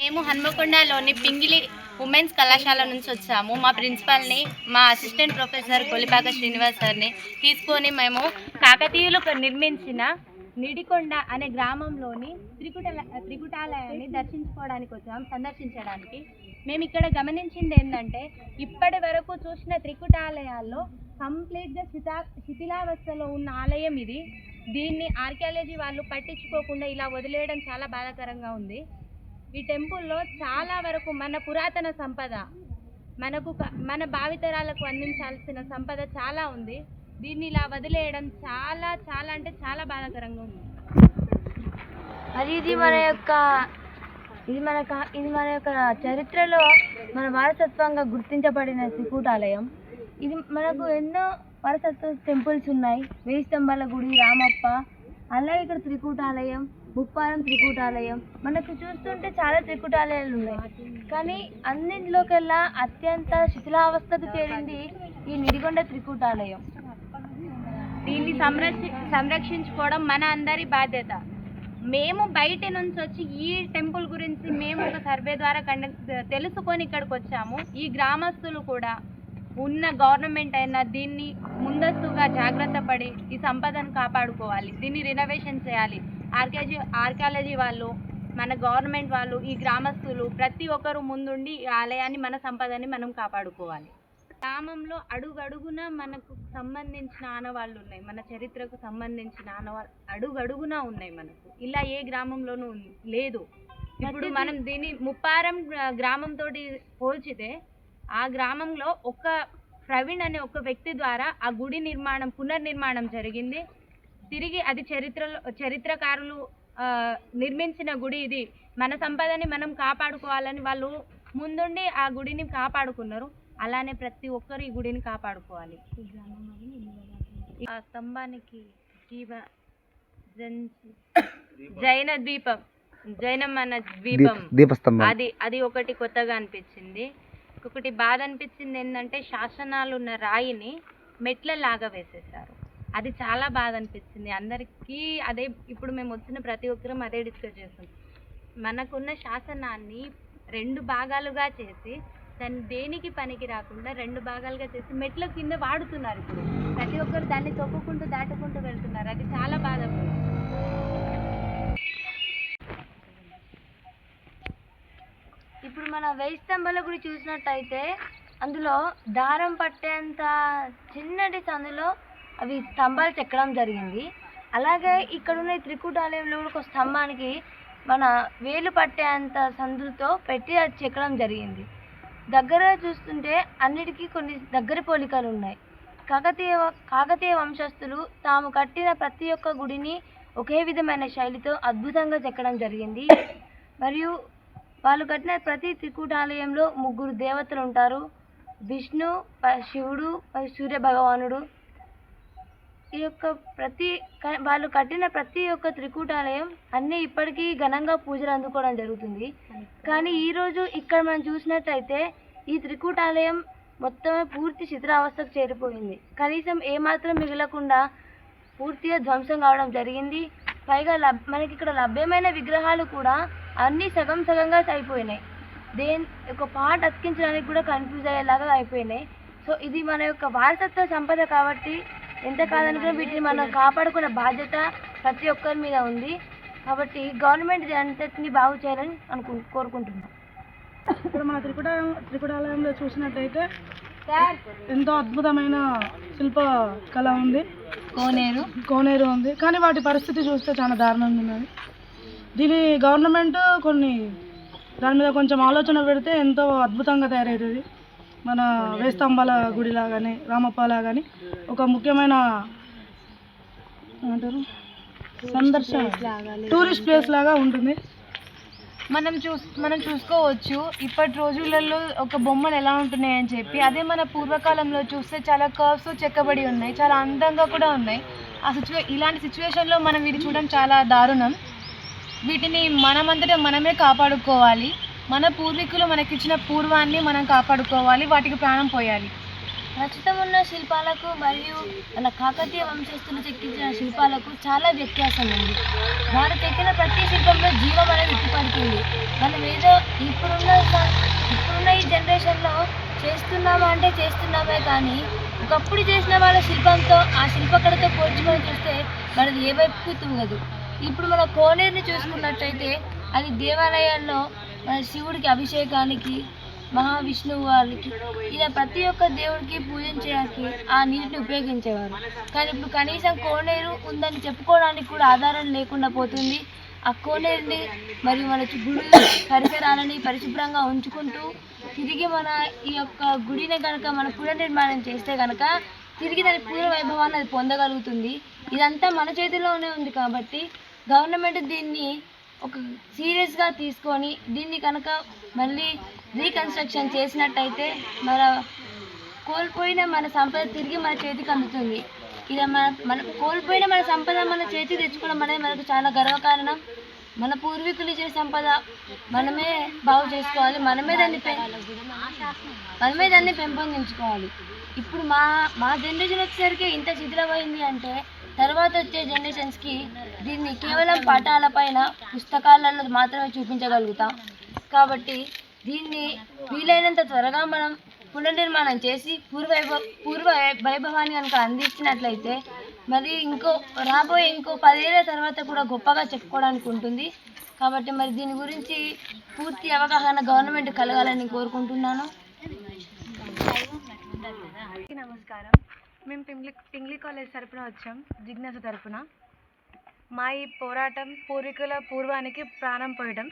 మేము హన్మకొండలోని పింగిలి ఉమెన్స్ కళాశాల నుంచి వచ్చాము. మా ప్రిన్సిపల్ని, మా అసిస్టెంట్ ప్రొఫెసర్ కొలిపాక శ్రీనివాస్ సార్ని తీసుకొని మేము కాకతీయులు నిర్మించిన నిడికొండ అనే గ్రామంలోని త్రికుటాలయాన్ని సందర్శించడానికి. మేము ఇక్కడ గమనించింది ఏంటంటే, ఇప్పటి వరకు చూసిన త్రికుటాలయాల్లో కంప్లీట్గా శిథిలావస్థలో ఉన్న ఆలయం ఇది. దీన్ని ఆర్కియాలజీ వాళ్ళు పట్టించుకోకుండా ఇలా వదిలేయడం చాలా బాధాకరంగా ఉంది. ఈ టెంపుల్లో చాలా వరకు మన పురాతన సంపద, మన భావితరాలకు అందించాల్సిన సంపద చాలా ఉంది. దీన్ని ఇలా వదిలేయడం చాలా చాలా అంటే చాలా బాధాకరంగా ఉంది. ఇది మన యొక్క చరిత్రలో మన వారసత్వంగా గుర్తించబడిన త్రికూటాలయం. ఇది మనకు ఎన్నో వారసత్వ టెంపుల్స్ ఉన్నాయి. వేయి స్తంభాల గుడి, రామప్ప, అలాగే ఇక్కడ త్రికూటాలయం, ముప్పారం త్రికూటాలయం. మనకు చూస్తుంటే చాలా త్రికూటాలయాలు ఉన్నాయి, కానీ అన్నింటిలోకెల్లా అత్యంత శిథిలావస్థకు చేరింది ఈ నిడిగొండ త్రికూటాలయం. దీన్ని సంరక్షించుకోవడం మన అందరి బాధ్యత. మేము బయట నుంచి వచ్చి ఈ టెంపుల్ గురించి మేము ఒక సర్వే ద్వారా తెలుసుకొని ఇక్కడికి వచ్చాము. ఈ గ్రామస్తులు కూడా ఉన్న గవర్నమెంట్ అయినా దీన్ని ముందస్తుగా జాగ్రత్త పడి ఈ సంపదను కాపాడుకోవాలి. దీన్ని రినోవేషన్ చేయాలి. ఆర్కియాలజీ వాళ్ళు, మన గవర్నమెంట్ వాళ్ళు, ఈ గ్రామస్తులు ప్రతి ఒక్కరు ముందుండి ఈ ఆలయాన్ని, మన సంపదని మనం కాపాడుకోవాలి. గ్రామంలో అడుగడుగున మనకు సంబంధించిన ఆనవాళ్ళు ఉన్నాయి. మన చరిత్రకు సంబంధించిన ఆనవాళ్ళు అడుగడుగునా ఉన్నాయి మనకు. ఇలా ఏ గ్రామంలోనూ లేదు. ఇప్పుడు మనం దీన్ని ముప్పారం గ్రామంతో పోల్చితే, ఆ గ్రామంలో ఒక ప్రవీణ్ అనే ఒక వ్యక్తి ద్వారా ఆ గుడి పునర్నిర్మాణం జరిగింది. తిరిగి అది చరిత్రకారులు నిర్మించిన గుడి. ఇది మన సంపదని మనం కాపాడుకోవాలని వాళ్ళు ముందుండి ఆ గుడిని కాపాడుకున్నారు. అలానే ప్రతి ఒక్కరు ఈ గుడిని కాపాడుకోవాలి. ఆ స్తంభానికి జైన ద్వీపం, జైనమన్న ద్వీపం, అది ఒకటి కొత్తగా అనిపించింది. ఒకటి బాధ అనిపించింది ఏంటంటే, శాసనాలు ఉన్న రాయిని మెట్లలాగా వేసేసారు. అది చాలా బాధ అనిపించింది అందరికీ. అదే ఇప్పుడు మేము వచ్చిన ప్రతి ఒక్కరం అదే డిస్కస్ చేస్తాం. మనకున్న శాసనాన్ని 2 భాగాలుగా చేసి, దాన్ని దేనికి పనికి రాకుండా 2 భాగాలుగా చేసి మెట్ల కింద వాడుతున్నారు. ఇప్పుడు ప్రతి ఒక్కరు దాన్ని తొక్కుకుంటూ దాటుకుంటూ వెళ్తున్నారు. అది చాలా బాధ. ఇప్పుడు మన వేయి స్తంభాల గుడి చూసినట్టయితే, అందులో దారం పట్టేంత చిన్నటి సందులో అవి స్తంభాలు చెక్కడం జరిగింది. అలాగే ఇక్కడున్న ఈ త్రికూటాలయంలో ఒక స్తంభానికి మన వేలు పట్టేంత సందులతో పెట్టి అది చెక్కడం జరిగింది. దగ్గరగా చూస్తుంటే అన్నిటికీ కొన్ని దగ్గర పోలికలు ఉన్నాయి. కాకతీయ వంశస్థులు తాము కట్టిన ప్రతి ఒక్క గుడిని ఒకే విధమైన శైలితో అద్భుతంగా చెక్కడం జరిగింది. మరియు వాళ్ళు కట్టిన ప్రతి త్రికూటాలయంలో 3 దేవతలు ఉంటారు: విష్ణు, శివుడు, సూర్య భగవానుడు. వాళ్ళు కట్టిన ప్రతి ఒక్క త్రికూటాలయం అన్నీ ఇప్పటికీ ఘనంగా పూజలు అందుకోవడం జరుగుతుంది. కానీ ఈరోజు ఇక్కడ మనం చూసినట్టయితే ఈ త్రికూటాలయం మొత్తమే పూర్తి శిథిలావస్థకు చేరిపోయింది. కనీసం ఏమాత్రం మిగలకుండా పూర్తిగా ధ్వంసం కావడం జరిగింది. పైగా మనకి ఇక్కడ లభ్యమైన విగ్రహాలు కూడా అన్నీ సగంగా అయిపోయినాయి. ఒక పార్ట్ అతికించడానికి కూడా కన్ఫ్యూజ్ అయ్యేలాగా అయిపోయినాయి. సో ఇది మన యొక్క వారసత్వ సంపద కాబట్టి ఎంత కాదనుకున్నా వీటిని మనం కాపాడుకునే బాధ్యత ప్రతి ఒక్కరి మీద ఉంది. కాబట్టి గవర్నమెంట్ ఇది అంతటిని బాగు చేయాలని కోరుకుంటున్నాం. ఇప్పుడు మన త్రికూటాలయంలో చూసినట్టయితే ఎంతో అద్భుతమైన శిల్ప కళ ఉంది, కోనేరు ఉంది. కానీ వాటి పరిస్థితి చూస్తే చాలా దారుణంగా ఉన్నది. దీని గవర్నమెంట్ దాని మీద కొంచెం ఆలోచన పెడితే ఎంతో అద్భుతంగా తయారవుతుంది. మన వేయి స్తంభాల గుడిలా కానీ, రామప్పలా కానీ ఒక ముఖ్యమైన ఏమంటారు టూరిస్ట్ ప్లేస్ లాగా ఉంటుంది. మనం చూసుకోవచ్చు ఇప్పటి రోజులలో ఒక బొమ్మలు ఎలా ఉంటున్నాయని చెప్పి. అదే మన పూర్వకాలంలో చూస్తే చాలా కర్వ్స్ చెక్కబడి ఉన్నాయి, చాలా అందంగా కూడా ఉన్నాయి. ఇలాంటి సిచ్యువేషన్లో మనం వీటి చూడడం చాలా దారుణం. వీటిని మనమంతటా మనమే కాపాడుకోవాలి. మన పూర్వీకులు మనకిచ్చిన పూర్వాన్ని మనం కాపాడుకోవాలి, వాటికి ప్రాణం పోయాలి. ప్రస్తుతం ఉన్న శిల్పాలకు మరియు మన కాకతీయ వంశస్థులు చెక్కించిన శిల్పాలకు చాలా వ్యత్యాసం ఉంది. వారు చెక్కిన ప్రతి శిల్పంలో జీవం అనేది ఉట్టిపడుతుంది. మనం ఏదో ఇప్పుడున్న ఈ జనరేషన్లో చేస్తున్నామా అంటే చేస్తున్నామే, కానీ ఒకప్పుడు చేసిన వాళ్ళ శిల్పంతో ఆ శిల్పకళతో పోల్చుకొని చూస్తే మనది ఏ వైపుకు తుంగదు. ఇప్పుడు మన కోనేరుని చూసుకున్నట్టయితే అది దేవాలయాల్లో మన శివుడికి అభిషేకానికి, మహావిష్ణువు వారికి ఇలా ప్రతి ఒక్క దేవుడికి పూజించడానికి ఆ నీటిని ఉపయోగించేవారు. కానీ ఇప్పుడు కనీసం కోనేరు ఉందని చెప్పుకోవడానికి కూడా ఆధారం లేకుండా పోతుంది. ఆ కోనేరుని మరియు మన గుడి పరిసరాలని పరిశుభ్రంగా ఉంచుకుంటూ తిరిగి మన ఈ యొక్క గుడిని కనుక మన పునర్నిర్మాణం చేస్తే కనుక తిరిగి దాని పూర్వ వైభవాన్ని అది పొందగలుగుతుంది. ఇదంతా మన చేతిలోనే ఉంది కాబట్టి గవర్నమెంట్ దీన్ని ఒక సీరియస్గా తీసుకొని దీన్ని కనుక మళ్ళీ రీకన్స్ట్రక్షన్ చేసినట్టయితే కోల్పోయిన మన సంపద తిరిగి మన చేతికి అందుతుంది. ఇది మన కోల్పోయిన మన సంపద మన చేతికి తెచ్చుకోవడం అనేది మనకు చాలా గర్వకారణం. మన పూర్వీకులు ఇచ్చే సంపద మనమే బాగు చేసుకోవాలి, మనమే దాన్ని పెంపొందించుకోవాలి. ఇప్పుడు మా జనరేషన్ వచ్చేసరికి ఇంత శిథిలమైంది అంటే తర్వాత వచ్చే జనరేషన్స్కి దీన్ని కేవలం పాఠాలపైన పుస్తకాలలో మాత్రమే చూపించగలుగుతాం. కాబట్టి దీన్ని వీలైనంత త్వరగా మనం పునర్నిర్మాణం చేసి పూర్వ వైభవాన్ని కనుక అందించినట్లయితే మరి రాబోయే 10 ఏళ్ల తర్వాత కూడా గొప్పగా చెప్పుకోవడానికి ఉంటుంది. కాబట్టి మరి దీని గురించి పూర్తి అవగాహన గవర్నమెంట్ కలగాలని కోరుకుంటున్నాను. నమస్కారం. మేము పింగ్లీ కాలేజ్ తరపున వచ్చాం, జిజ్ఞాస తరపున. మా ఈ పోరాటం పూర్వీకుల పూర్వానికి ప్రాణం పోయడం.